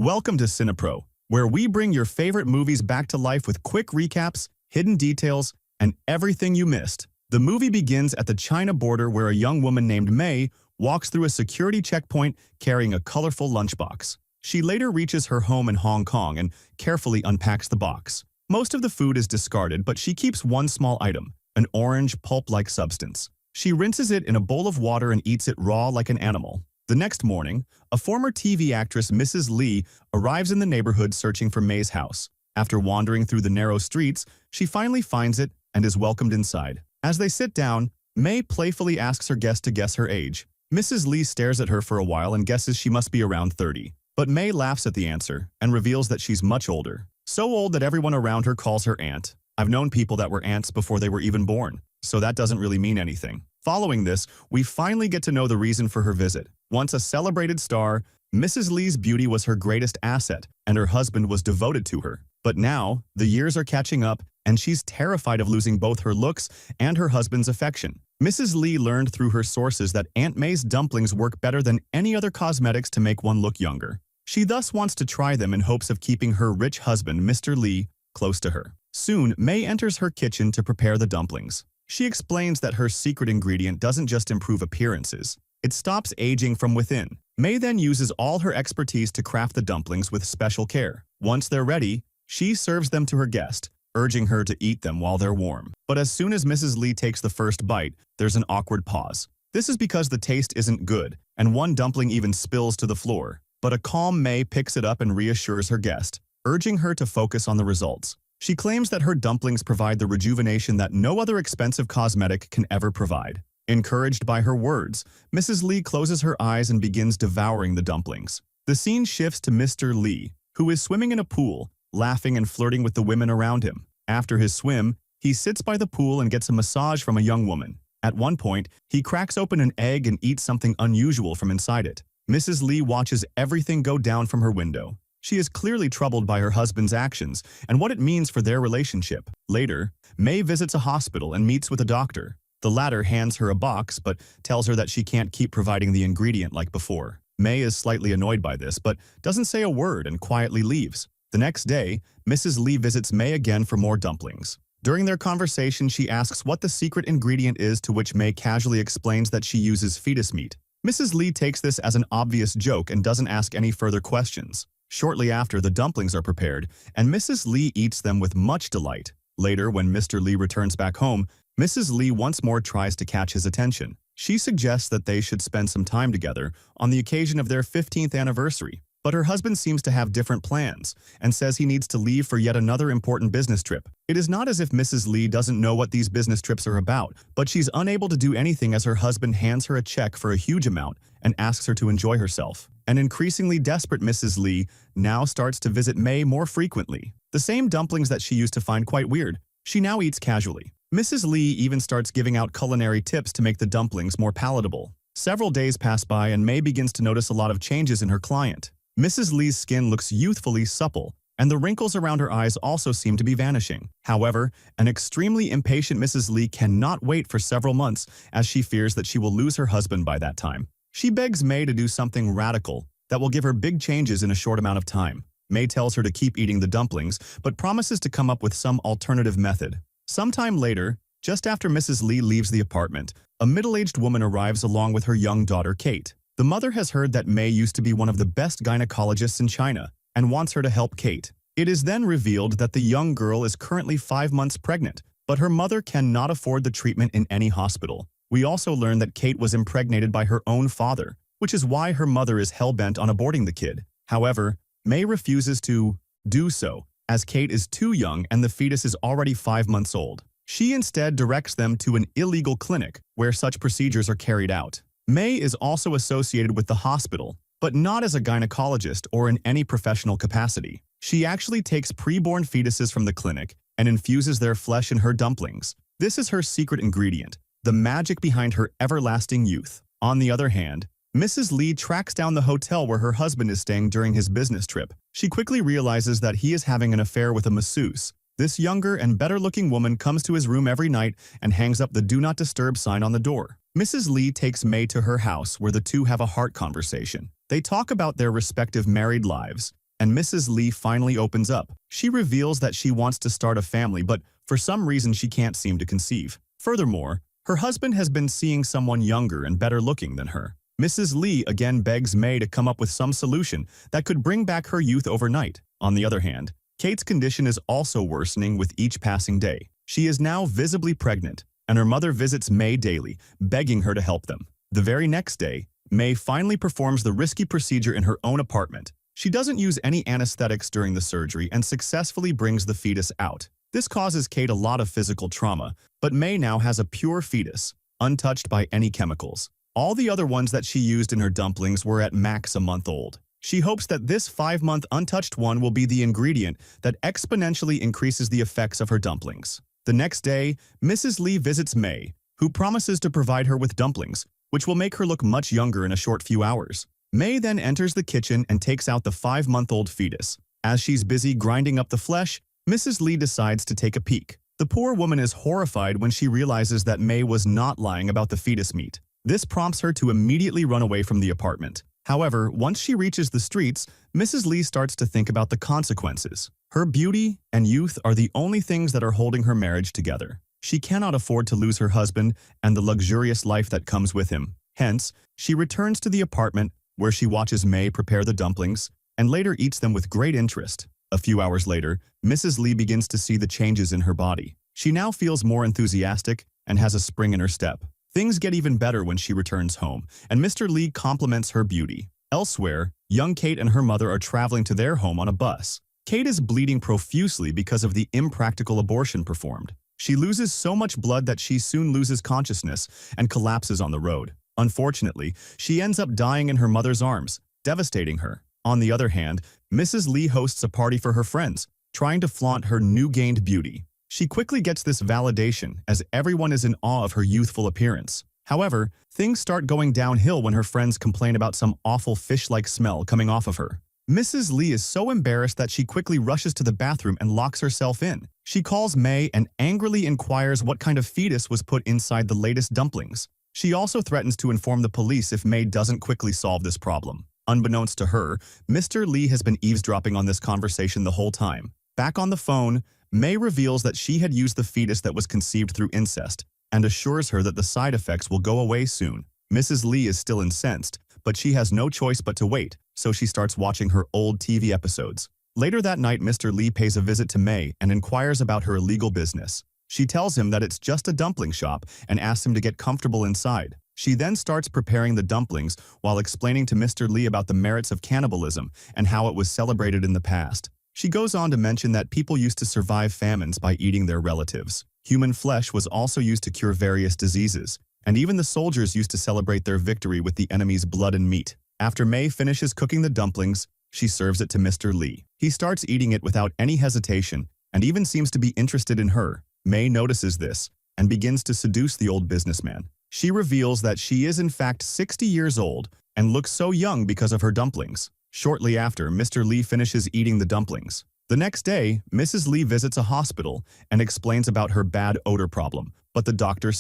Welcome to CINEPRO, where we bring your favorite movies back to life with quick recaps, hidden details, and everything you missed. The movie begins at the China border where a young woman named May walks through a security checkpoint carrying a colorful lunchbox. She later reaches her home in Hong Kong and carefully unpacks the box. Most of the food is discarded, but she keeps one small item, an orange, pulp-like substance. She rinses it in a bowl of water and eats it raw like an animal. The next morning, a former TV actress, Mrs. Lee, arrives in the neighborhood searching for May's house. After wandering through the narrow streets, she finally finds it and is welcomed inside. As they sit down, May playfully asks her guest to guess her age. Mrs. Lee stares at her for a while and guesses she must be around 30. But May laughs at the answer and reveals that she's much older. So old that everyone around her calls her aunt. I've known people that were aunts before they were even born, so that doesn't really mean anything. Following this, we finally get to know the reason for her visit. Once a celebrated star, Mrs. Lee's beauty was her greatest asset, and her husband was devoted to her. But now, the years are catching up, and she's terrified of losing both her looks and her husband's affection. Mrs. Lee learned through her sources that Aunt May's dumplings work better than any other cosmetics to make one look younger. She thus wants to try them in hopes of keeping her rich husband, Mr. Lee, close to her. Soon, May enters her kitchen to prepare the dumplings. She explains that her secret ingredient doesn't just improve appearances. It stops aging from within. May then uses all her expertise to craft the dumplings with special care. Once they're ready, she serves them to her guest, urging her to eat them while they're warm. But as soon as Mrs. Lee takes the first bite, there's an awkward pause. This is because the taste isn't good, and one dumpling even spills to the floor. But a calm May picks it up and reassures her guest, urging her to focus on the results. She claims that her dumplings provide the rejuvenation that no other expensive cosmetic can ever provide. Encouraged by her words, Mrs. Lee closes her eyes and begins devouring the dumplings. The scene shifts to Mr. Lee, who is swimming in a pool, laughing and flirting with the women around him. After his swim, he sits by the pool and gets a massage from a young woman. At one point, he cracks open an egg and eats something unusual from inside it. Mrs. Lee watches everything go down from her window. She is clearly troubled by her husband's actions and what it means for their relationship. Later, May visits a hospital and meets with a doctor. The latter hands her a box but tells her that she can't keep providing the ingredient like before. May is slightly annoyed by this but doesn't say a word and quietly leaves. The next day, Mrs. Lee visits May again for more dumplings. During their conversation, she asks what the secret ingredient is, to which May casually explains that she uses fetus meat. Mrs. Lee takes this as an obvious joke and doesn't ask any further questions. Shortly after, the dumplings are prepared, and Mrs. Lee eats them with much delight. Later, when Mr. Lee returns back home, Mrs. Lee once more tries to catch his attention. She suggests that they should spend some time together on the occasion of their 15th anniversary. But her husband seems to have different plans and says he needs to leave for yet another important business trip. It is not as if Mrs. Lee doesn't know what these business trips are about, but she's unable to do anything as her husband hands her a check for a huge amount and asks her to enjoy herself. An increasingly desperate Mrs. Lee now starts to visit May more frequently. The same dumplings that she used to find quite weird, she now eats casually. Mrs. Lee even starts giving out culinary tips to make the dumplings more palatable. Several days pass by and May begins to notice a lot of changes in her client. Mrs. Lee's skin looks youthfully supple, and the wrinkles around her eyes also seem to be vanishing. However, an extremely impatient Mrs. Lee cannot wait for several months as she fears that she will lose her husband by that time. She begs May to do something radical that will give her big changes in a short amount of time. May tells her to keep eating the dumplings, but promises to come up with some alternative method. Sometime later, just after Mrs. Lee leaves the apartment, a middle-aged woman arrives along with her young daughter, Kate. The mother has heard that May used to be one of the best gynecologists in China and wants her to help Kate. It is then revealed that the young girl is currently 5 months pregnant, but her mother cannot afford the treatment in any hospital. We also learn that Kate was impregnated by her own father, which is why her mother is hell-bent on aborting the kid. However, May refuses to do so, as Kate is too young and the fetus is already 5 months old. She instead directs them to an illegal clinic where such procedures are carried out. May is also associated with the hospital, but not as a gynecologist or in any professional capacity. She actually takes preborn fetuses from the clinic and infuses their flesh in her dumplings. This is her secret ingredient, the magic behind her everlasting youth. On the other hand, Mrs. Lee tracks down the hotel where her husband is staying during his business trip. She quickly realizes that he is having an affair with a masseuse. This younger and better-looking woman comes to his room every night and hangs up the "Do Not Disturb" sign on the door. Mrs. Lee takes May to her house where the two have a heart conversation. They talk about their respective married lives and Mrs. Lee finally opens up. She reveals that she wants to start a family, but for some reason she can't seem to conceive. Furthermore, her husband has been seeing someone younger and better looking than her. Mrs. Lee again begs May to come up with some solution that could bring back her youth overnight. On the other hand, Kate's condition is also worsening with each passing day. She is now visibly pregnant, and her mother visits May daily, begging her to help them. The very next day, May finally performs the risky procedure in her own apartment. She doesn't use any anesthetics during the surgery and successfully brings the fetus out. This causes Kate a lot of physical trauma, but May now has a pure fetus, untouched by any chemicals. All the other ones that she used in her dumplings were at max a month old. She hopes that this 5-month untouched one will be the ingredient that exponentially increases the effects of her dumplings. The next day, Mrs. Lee visits May, who promises to provide her with dumplings, which will make her look much younger in a short few hours. May then enters the kitchen and takes out the 5-month-old fetus. As she's busy grinding up the flesh, Mrs. Lee decides to take a peek. The poor woman is horrified when she realizes that May was not lying about the fetus meat. This prompts her to immediately run away from the apartment. However, once she reaches the streets, Mrs. Lee starts to think about the consequences. Her beauty and youth are the only things that are holding her marriage together. She cannot afford to lose her husband and the luxurious life that comes with him. Hence, she returns to the apartment where she watches May prepare the dumplings and later eats them with great interest. A few hours later, Mrs. Lee begins to see the changes in her body. She now feels more enthusiastic and has a spring in her step. Things get even better when she returns home, and Mr. Lee compliments her beauty. Elsewhere, young Kate and her mother are traveling to their home on a bus. Kate is bleeding profusely because of the impractical abortion performed. She loses so much blood that she soon loses consciousness and collapses on the road. Unfortunately, she ends up dying in her mother's arms, devastating her. On the other hand, Mrs. Lee hosts a party for her friends, trying to flaunt her new-gained beauty. She quickly gets this validation as everyone is in awe of her youthful appearance. However, things start going downhill when her friends complain about some awful fish-like smell coming off of her. Mrs. Lee is so embarrassed that she quickly rushes to the bathroom and locks herself in. She calls May and angrily inquires what kind of fetus was put inside the latest dumplings. She also threatens to inform the police if May doesn't quickly solve this problem. Unbeknownst to her, Mr. Lee has been eavesdropping on this conversation the whole time. Back on the phone, May reveals that she had used the fetus that was conceived through incest and assures her that the side effects will go away soon. Mrs. Lee is still incensed, but she has no choice but to wait, so she starts watching her old TV episodes. Later that night, Mr. Lee pays a visit to May and inquires about her illegal business. She tells him that it's just a dumpling shop and asks him to get comfortable inside. She then starts preparing the dumplings while explaining to Mr. Lee about the merits of cannibalism and how it was celebrated in the past. She goes on to mention that people used to survive famines by eating their relatives. Human flesh was also used to cure various diseases, and even the soldiers used to celebrate their victory with the enemy's blood and meat. After May finishes cooking the dumplings, she serves it to Mr. Lee. He starts eating it without any hesitation and even seems to be interested in her. May notices this and begins to seduce the old businessman. She reveals that she is in fact 60 years old and looks so young because of her dumplings. Shortly after, Mr. Lee finishes eating the dumplings. The next day, Mrs. Lee visits a hospital and explains about her bad odor problem, but the doctor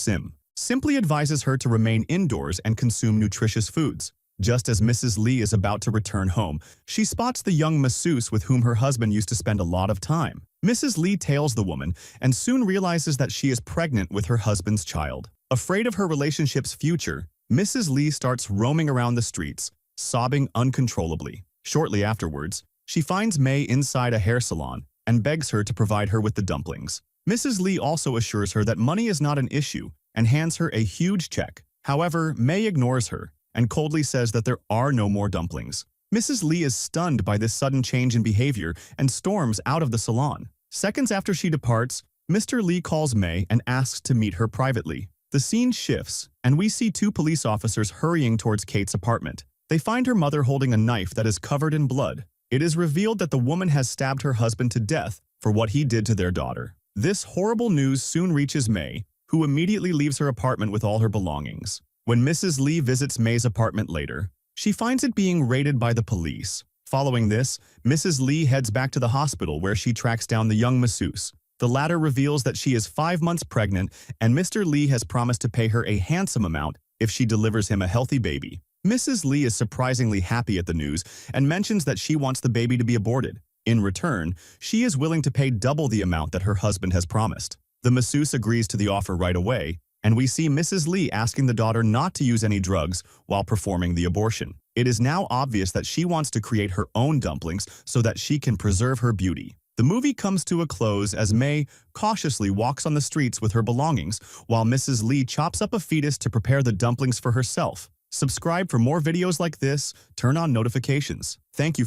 simply advises her to remain indoors and consume nutritious foods. Just as Mrs. Lee is about to return home, she spots the young masseuse with whom her husband used to spend a lot of time. Mrs. Lee tails the woman and soon realizes that she is pregnant with her husband's child. Afraid of her relationship's future, Mrs. Lee starts roaming around the streets, sobbing uncontrollably. Shortly afterwards, she finds May inside a hair salon and begs her to provide her with the dumplings. Mrs. Lee also assures her that money is not an issue and hands her a huge check. However, May ignores her and coldly says that there are no more dumplings. Mrs. Lee is stunned by this sudden change in behavior and storms out of the salon. Seconds after she departs, Mr. Lee calls May and asks to meet her privately. The scene shifts, and we see two police officers hurrying towards Kate's apartment. They find her mother holding a knife that is covered in blood. It is revealed that the woman has stabbed her husband to death for what he did to their daughter. This horrible news soon reaches May, who immediately leaves her apartment with all her belongings. When Mrs. Lee visits May's apartment later, she finds it being raided by the police. Following this, Mrs. Lee heads back to the hospital where she tracks down the young masseuse. The latter reveals that she is 5 months pregnant and Mr. Lee has promised to pay her a handsome amount if she delivers him a healthy baby. Mrs. Lee is surprisingly happy at the news and mentions that she wants the baby to be aborted. In return, she is willing to pay double the amount that her husband has promised. The masseuse agrees to the offer right away, and we see Mrs. Lee asking the daughter not to use any drugs while performing the abortion. It is now obvious that she wants to create her own dumplings so that she can preserve her beauty. The movie comes to a close as May cautiously walks on the streets with her belongings, while Mrs. Lee chops up a fetus to prepare the dumplings for herself. Subscribe for more videos like this, turn on notifications. Thank you.